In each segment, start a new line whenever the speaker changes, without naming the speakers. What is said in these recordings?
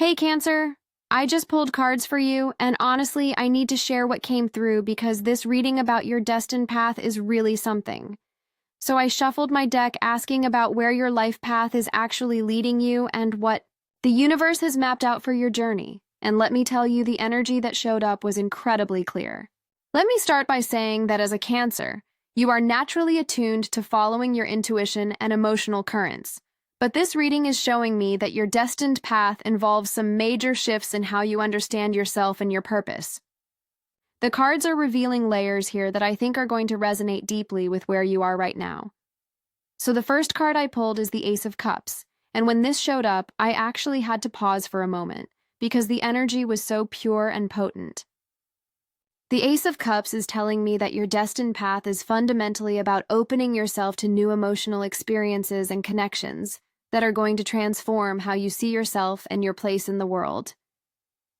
Hey Cancer, I just pulled cards for you, and honestly, I need to share what came through because this reading about your destined path is really something. So I shuffled my deck asking about where your life path is actually leading you and what the universe has mapped out for your journey. And let me tell you, the energy that showed up was incredibly clear. Let me start by saying that as a Cancer, you are naturally attuned to following your intuition and emotional currents. But this reading is showing me that your destined path involves some major shifts in how you understand yourself and your purpose. The cards are revealing layers here that I think are going to resonate deeply with where you are right now. So the first card I pulled is the Ace of Cups, and when this showed up, I actually had to pause for a moment, because the energy was so pure and potent. The Ace of Cups is telling me that your destined path is fundamentally about opening yourself to new emotional experiences and connections that are going to transform how you see yourself and your place in the world.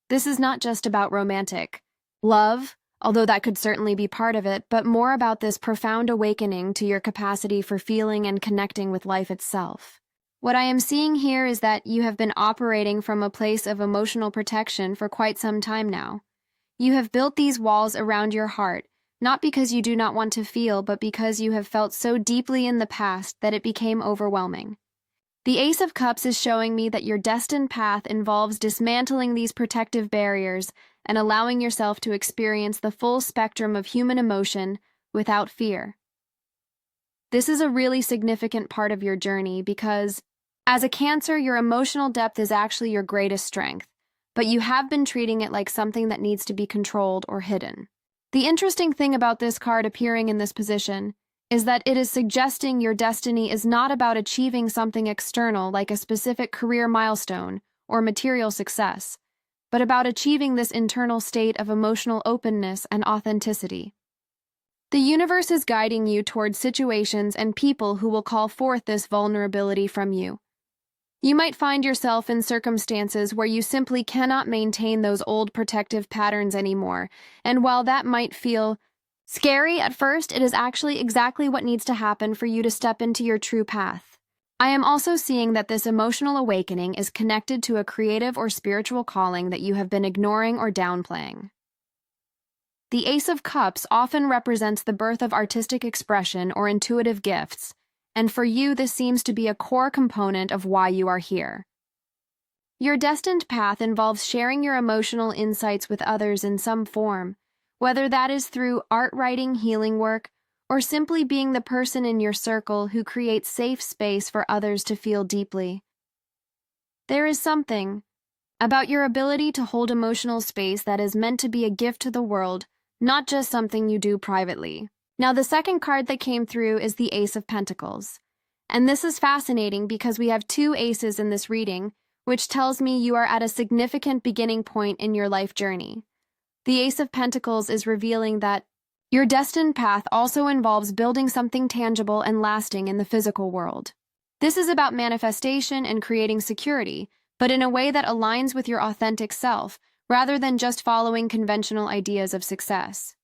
This is not just about romantic love, although that could certainly be part of it, but more about this profound awakening to your capacity for feeling and connecting with life itself. What I am seeing here is that you have been operating from a place of emotional protection for quite some time now. You have built these walls around your heart, not because you do not want to feel, but because you have felt so deeply in the past that it became overwhelming. The Ace of Cups is showing me that your destined path involves dismantling these protective barriers and allowing yourself to experience the full spectrum of human emotion without fear. This is a really significant part of your journey because, as a Cancer, your emotional depth is actually your greatest strength, but you have been treating it like something that needs to be controlled or hidden. The interesting thing about this card appearing in this position is that it is suggesting your destiny is not about achieving something external like a specific career milestone or material success, but about achieving this internal state of emotional openness and authenticity. The universe is guiding you towards situations and people who will call forth this vulnerability from you. You might find yourself in circumstances where you simply cannot maintain those old protective patterns anymore, and while that might feel scary at first, it is actually exactly what needs to happen for you to step into your true path. I am also seeing that this emotional awakening is connected to a creative or spiritual calling that you have been ignoring or downplaying. The Ace of Cups often represents the birth of artistic expression or intuitive gifts, and for you this seems to be a core component of why you are here. Your destined path involves sharing your emotional insights with others in some form, whether that is through art, writing, healing work, or simply being the person in your circle who creates safe space for others to feel deeply. There is something about your ability to hold emotional space that is meant to be a gift to the world, not just something you do privately. Now, the second card that came through is the Ace of Pentacles. And this is fascinating because we have two aces in this reading, which tells me you are at a significant beginning point in your life journey. The Ace of Pentacles is revealing that your destined path also involves building something tangible and lasting in the physical world. This is about manifestation and creating security, but in a way that aligns with your authentic self, rather than just following conventional ideas of success.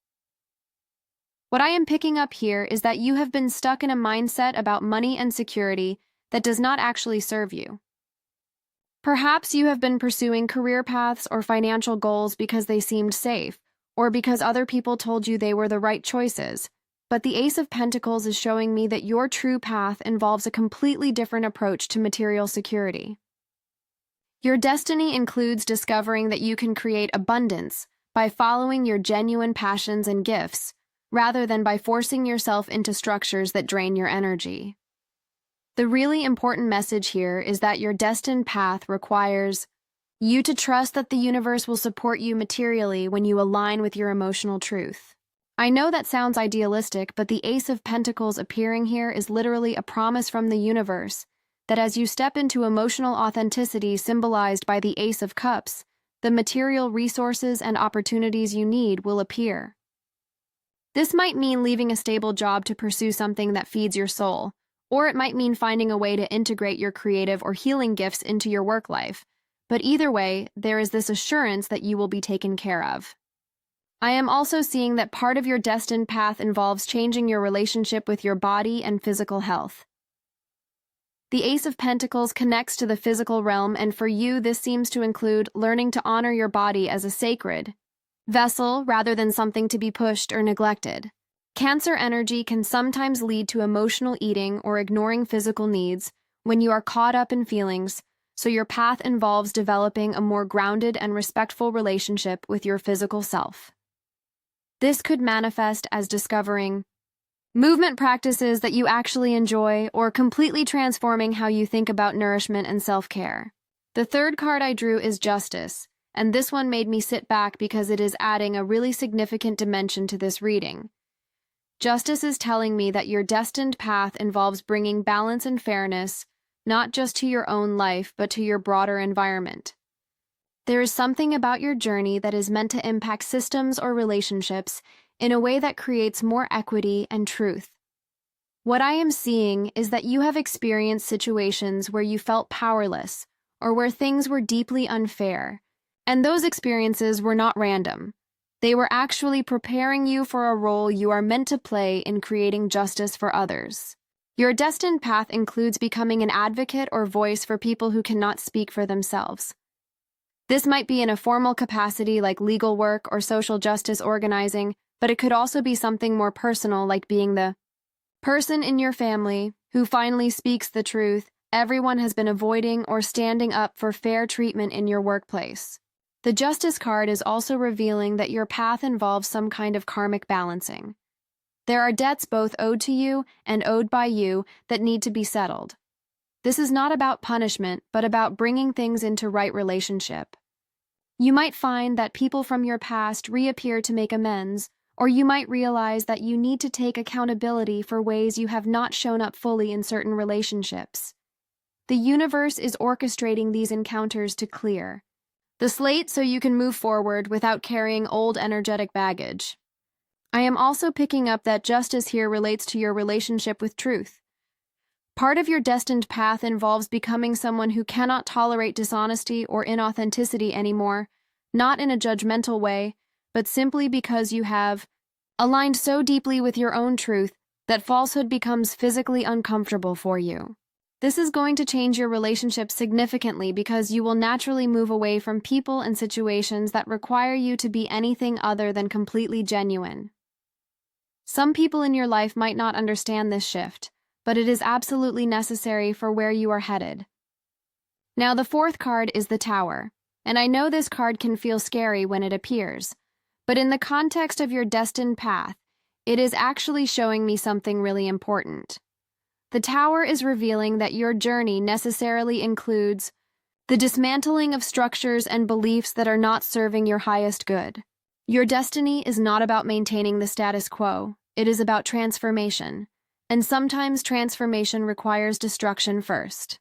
What I am picking up here is that you have been stuck in a mindset about money and security that does not actually serve you. Perhaps you have been pursuing career paths or financial goals because they seemed safe, or because other people told you they were the right choices. But the Ace of Pentacles is showing me that your true path involves a completely different approach to material security. Your destiny includes discovering that you can create abundance by following your genuine passions and gifts, rather than by forcing yourself into structures that drain your energy. The really important message here is that your destined path requires you to trust that the universe will support you materially when you align with your emotional truth. I know that sounds idealistic, but the Ace of Pentacles appearing here is literally a promise from the universe that as you step into emotional authenticity symbolized by the Ace of Cups, the material resources and opportunities you need will appear. This might mean leaving a stable job to pursue something that feeds your soul, or it might mean finding a way to integrate your creative or healing gifts into your work life. But either way, there is this assurance that you will be taken care of. I am also seeing that part of your destined path involves changing your relationship with your body and physical health. The Ace of Pentacles connects to the physical realm, and for you, this seems to include learning to honor your body as a sacred vessel rather than something to be pushed or neglected. Cancer energy can sometimes lead to emotional eating or ignoring physical needs when you are caught up in feelings, so your path involves developing a more grounded and respectful relationship with your physical self. This could manifest as discovering movement practices that you actually enjoy or completely transforming how you think about nourishment and self-care. The third card I drew is Justice, and this one made me sit back because it is adding a really significant dimension to this reading. Justice is telling me that your destined path involves bringing balance and fairness, not just to your own life, but to your broader environment. There is something about your journey that is meant to impact systems or relationships in a way that creates more equity and truth. What I am seeing is that you have experienced situations where you felt powerless or where things were deeply unfair, and those experiences were not random. They were actually preparing you for a role you are meant to play in creating justice for others. Your destined path includes becoming an advocate or voice for people who cannot speak for themselves. This might be in a formal capacity like legal work or social justice organizing, but it could also be something more personal like being the person in your family who finally speaks the truth everyone has been avoiding or standing up for fair treatment in your workplace. The Justice card is also revealing that your path involves some kind of karmic balancing. There are debts both owed to you and owed by you that need to be settled. This is not about punishment, but about bringing things into right relationship. You might find that people from your past reappear to make amends, or you might realize that you need to take accountability for ways you have not shown up fully in certain relationships. The universe is orchestrating these encounters to clear the slate so you can move forward without carrying old energetic baggage. I am also picking up that justice here relates to your relationship with truth. Part of your destined path involves becoming someone who cannot tolerate dishonesty or inauthenticity anymore, not in a judgmental way, but simply because you have aligned so deeply with your own truth that falsehood becomes physically uncomfortable for you. This is going to change your relationship significantly because you will naturally move away from people and situations that require you to be anything other than completely genuine. Some people in your life might not understand this shift, but it is absolutely necessary for where you are headed. Now, the fourth card is the Tower, and I know this card can feel scary when it appears, but in the context of your destined path, it is actually showing me something really important. The Tower is revealing that your journey necessarily includes the dismantling of structures and beliefs that are not serving your highest good. Your destiny is not about maintaining the status quo, it is about transformation, and sometimes transformation requires destruction first.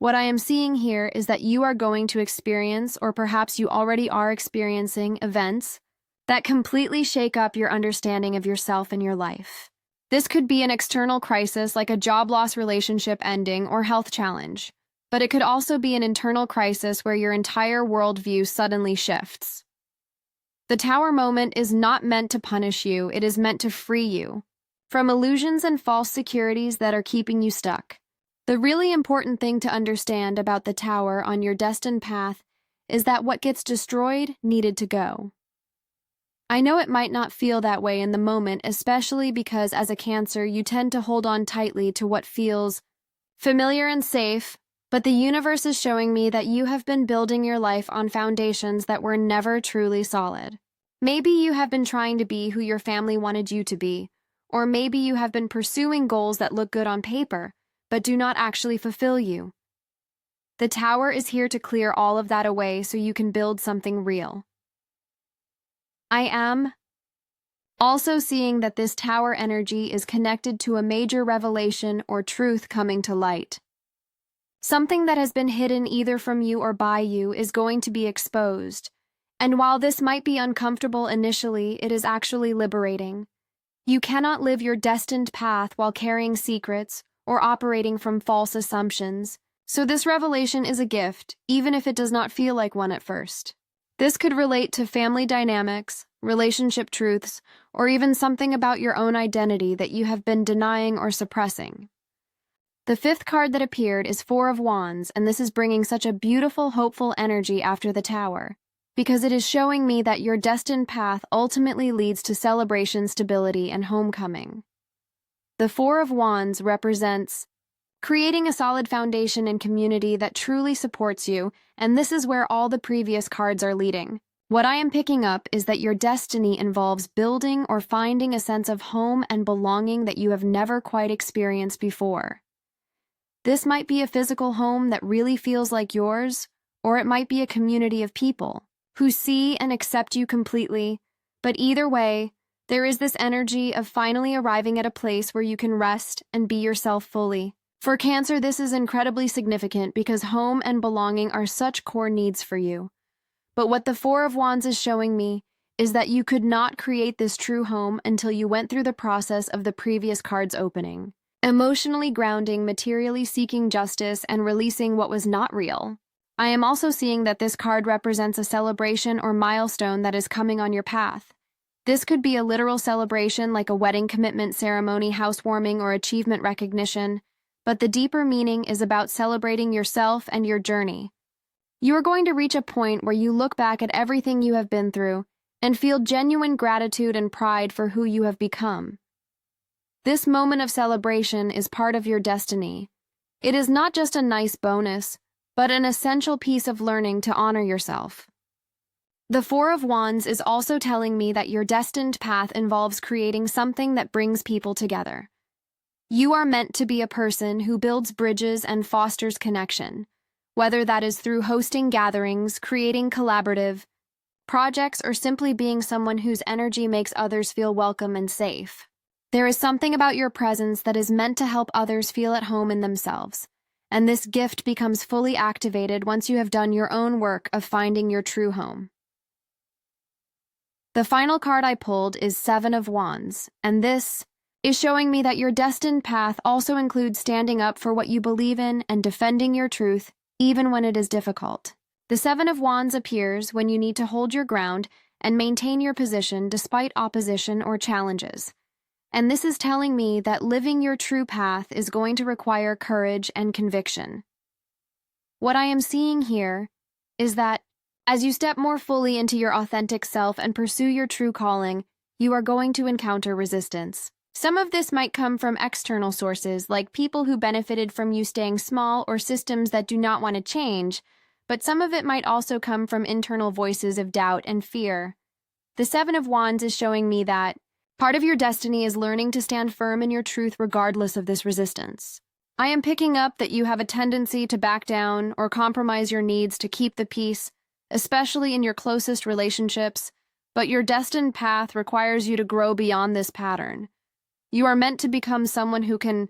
What I am seeing here is that you are going to experience, or perhaps you already are experiencing, events that completely shake up your understanding of yourself and your life. This could be an external crisis like a job loss, relationship ending, or health challenge, but it could also be an internal crisis where your entire worldview suddenly shifts. The Tower moment is not meant to punish you, it is meant to free you from illusions and false securities that are keeping you stuck. The really important thing to understand about the Tower on your destined path is that what gets destroyed needed to go. I know it might not feel that way in the moment, especially because as a Cancer, you tend to hold on tightly to what feels familiar and safe, but the universe is showing me that you have been building your life on foundations that were never truly solid. Maybe you have been trying to be who your family wanted you to be, or maybe you have been pursuing goals that look good on paper, but do not actually fulfill you. The Tower is here to clear all of that away so you can build something real. I am also seeing that this Tower energy is connected to a major revelation or truth coming to light. Something that has been hidden either from you or by you is going to be exposed, and while this might be uncomfortable initially, it is actually liberating. You cannot live your destined path while carrying secrets or operating from false assumptions, so this revelation is a gift, even if it does not feel like one at first. This could relate to family dynamics, relationship truths, or even something about your own identity that you have been denying or suppressing. The fifth card that appeared is Four of Wands, and this is bringing such a beautiful, hopeful energy after the Tower, because it is showing me that your destined path ultimately leads to celebration, stability, and homecoming. The Four of Wands represents creating a solid foundation and community that truly supports you, and this is where all the previous cards are leading. What I am picking up is that your destiny involves building or finding a sense of home and belonging that you have never quite experienced before. This might be a physical home that really feels like yours, or it might be a community of people who see and accept you completely, but either way, there is this energy of finally arriving at a place where you can rest and be yourself fully. For Cancer, this is incredibly significant because home and belonging are such core needs for you. But what the Four of Wands is showing me is that you could not create this true home until you went through the process of the previous card's opening. Emotionally grounding, materially seeking justice, and releasing what was not real. I am also seeing that this card represents a celebration or milestone that is coming on your path. This could be a literal celebration like a wedding commitment ceremony, housewarming, or achievement recognition, but the deeper meaning is about celebrating yourself and your journey. You are going to reach a point where you look back at everything you have been through and feel genuine gratitude and pride for who you have become. This moment of celebration is part of your destiny. It is not just a nice bonus, but an essential piece of learning to honor yourself. The Four of Wands is also telling me that your destined path involves creating something that brings people together. You are meant to be a person who builds bridges and fosters connection, whether that is through hosting gatherings, creating collaborative projects, or simply being someone whose energy makes others feel welcome and safe. There is something about your presence that is meant to help others feel at home in themselves, and this gift becomes fully activated once you have done your own work of finding your true home. The final card I pulled is Seven of Wands, and this is showing me that your destined path also includes standing up for what you believe in and defending your truth, even when it is difficult. The Seven of Wands appears when you need to hold your ground and maintain your position despite opposition or challenges. And this is telling me that living your true path is going to require courage and conviction. What I am seeing here is that as you step more fully into your authentic self and pursue your true calling, you are going to encounter resistance. Some of this might come from external sources, like people who benefited from you staying small or systems that do not want to change, but some of it might also come from internal voices of doubt and fear. The Seven of Wands is showing me that part of your destiny is learning to stand firm in your truth regardless of this resistance. I am picking up that you have a tendency to back down or compromise your needs to keep the peace, especially in your closest relationships, but your destined path requires you to grow beyond this pattern. You are meant to become someone who can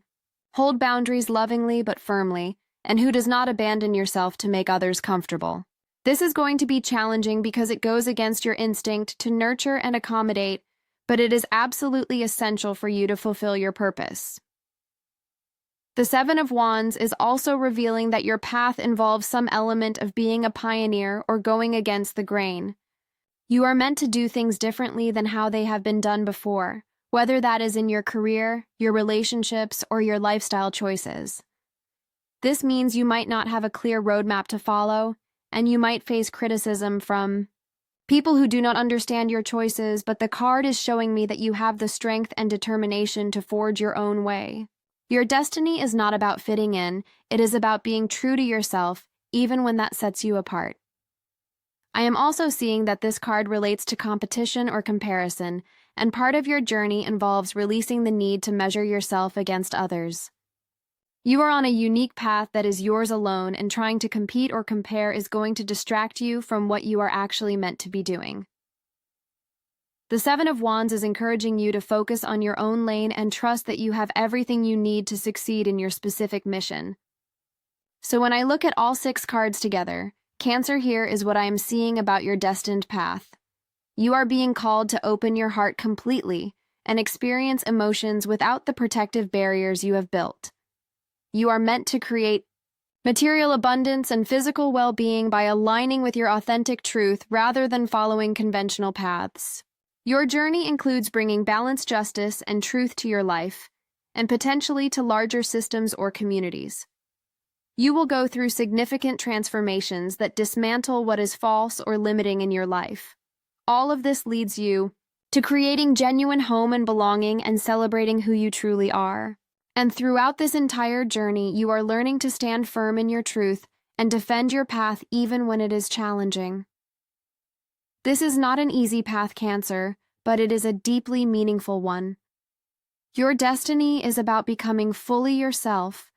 hold boundaries lovingly but firmly, and who does not abandon yourself to make others comfortable. This is going to be challenging because it goes against your instinct to nurture and accommodate, but it is absolutely essential for you to fulfill your purpose. The Seven of Wands is also revealing that your path involves some element of being a pioneer or going against the grain. You are meant to do things differently than how they have been done before, whether that is in your career, your relationships, or your lifestyle choices. This means you might not have a clear roadmap to follow, and you might face criticism from people who do not understand your choices, but the card is showing me that you have the strength and determination to forge your own way. Your destiny is not about fitting in, it is about being true to yourself, even when that sets you apart. I am also seeing that this card relates to competition or comparison, and part of your journey involves releasing the need to measure yourself against others. You are on a unique path that is yours alone, and trying to compete or compare is going to distract you from what you are actually meant to be doing. The Seven of Wands is encouraging you to focus on your own lane and trust that you have everything you need to succeed in your specific mission. So when I look at all 6 cards together, Cancer, here is what I am seeing about your destined path. You are being called to open your heart completely and experience emotions without the protective barriers you have built. You are meant to create material abundance and physical well-being by aligning with your authentic truth rather than following conventional paths. Your journey includes bringing balance, justice, and truth to your life, and potentially to larger systems or communities. You will go through significant transformations that dismantle what is false or limiting in your life. All of this leads you to creating genuine home and belonging and celebrating who you truly are. And throughout this entire journey, you are learning to stand firm in your truth and defend your path even when it is challenging. This is not an easy path, Cancer, but it is a deeply meaningful one. Your destiny is about becoming fully yourself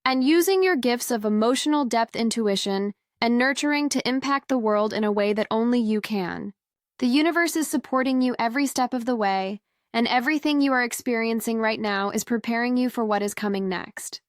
and using your gifts of emotional depth, intuition, and nurturing to impact the world in a way that only you can. The universe is supporting you every step of the way, and everything you are experiencing right now is preparing you for what is coming next.